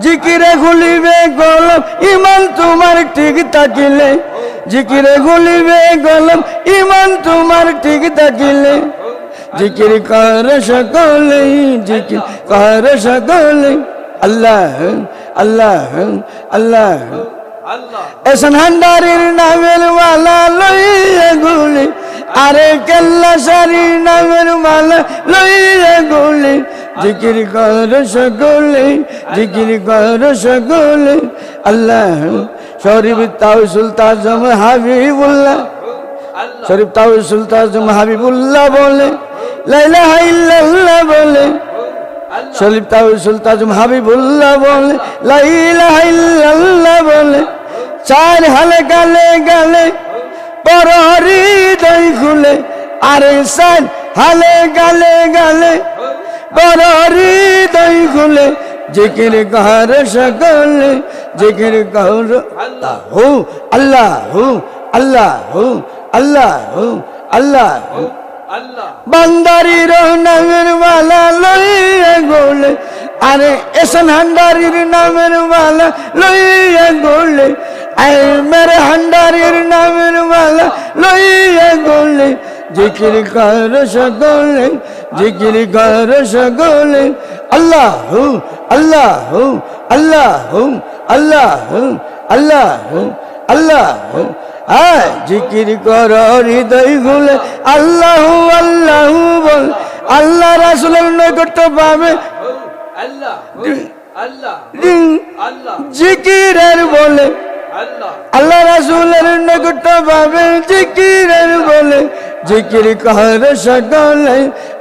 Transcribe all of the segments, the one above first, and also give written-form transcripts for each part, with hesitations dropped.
জিকিরে খুলিবে কলম ইমান তোমার ঠিক থাকিলে জিকিরে খুলিবে কলম ইমান তোমার ঠিক থাকিলে জিকির কর সকলে জিকির কর সকলে আল্লাহ আল্লাহ আল্লাহ এসন হান্ডারির নামের মালা লইয়া গুলি আরে কেল্লা সারি নামের মালা লইয়া গুলি জিকির কর সকলে জিকির কর সকলে আল্লাহ শরীফ তাওসুল তাজম হাবিবুল্লাহ শরীফ তাওসুল তাজম হাবিবুল্লাহ বলে লা ইলাহা ইল্লাল্লাহ বলে শরীফ তাওসুল তাজম হাবিবুল্লাহ বলে লা ইলাহা ইল্লাল্লাহ বলে চার হালে গালে গালে পর হৃদয় খুলে আরে চার হালে গালে গালে পর হৃদয় খুলে জিকির কর সকলে জিকির কর আল্লাহু আল্লাহু আল্লাহু আল্লাহু বান্দারির নামের মালা লইয়া গোলে আরে এসন হান্ডারির নামের মালা লইয়া গোলে আরে মেরে হান্ডারির নামের মালা লইয়া গোলে জিকির কর সকলে জিকির কর সকলে আল্লাহু আল্লাহু আল্লাহু আল্লাহু আল্লাহু আল্লাহু জিকির কর হৃদয় গুলে আল্লাহু আল্লাহু বল আল্লাহ রাসূলের নৈকট্য পাবে জিকিরের বলে আল্লাহ রাসূলের নৈকট্য পাবে জিকিরের বলে জিকির কর সকলে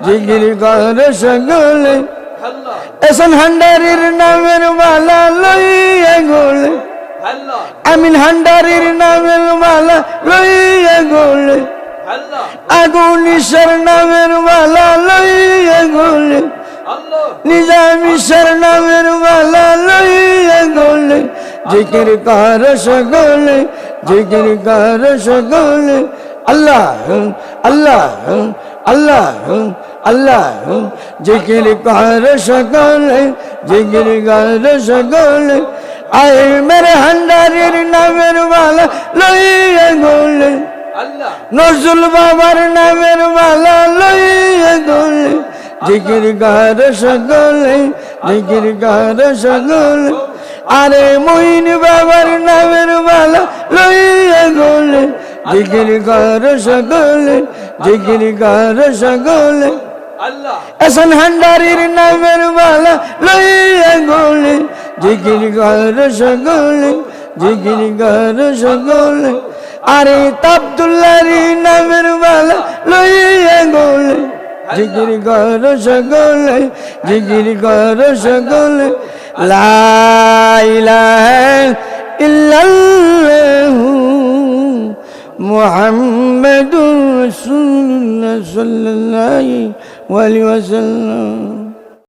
জিকির কর সকলে এসন হান্ডারির নামের মালা লইয়া গোলে আমিন হান্ডারির নামের মালা লইয়া গোলে আগুন ঈশ্বর নামের মালা লইয়া গোলে নিজাম ঈশ্বর নামের মালা লইয়া গোলে জিকির কর সকলে জিকির কর সকলে আল্লাহ আল্লাহ আল্লাহ আল্লাহ জিকির কর সকলে জিকির কর সকলে আয় মেরে হান্ডারির নামের মালা লইয়া গোলে নজরুল বাবার নামের মালা লইয়া গোলে জিকির কর সকলে জিকির কর সকলে আরে মঈন বাবার নামের মালা লইয়া গোলে জিকির কর সকলে জিকির কর সকলে এসন হান্ডারির নামের মালা লইয়া গোলে জিকির কর সকলে জিকির কর সকলে আরে আব্দুল্লাহর নামের মালা লইয়া গোলে জিকির কর সকলে জিকির কর সকলে লা ইলাহা ইল্লাল্লাহু মুহাম্মাদুর রাসূলুল্লাহ সাল্লাল্লাহু আলাইহি ওয়াসাল্লাম।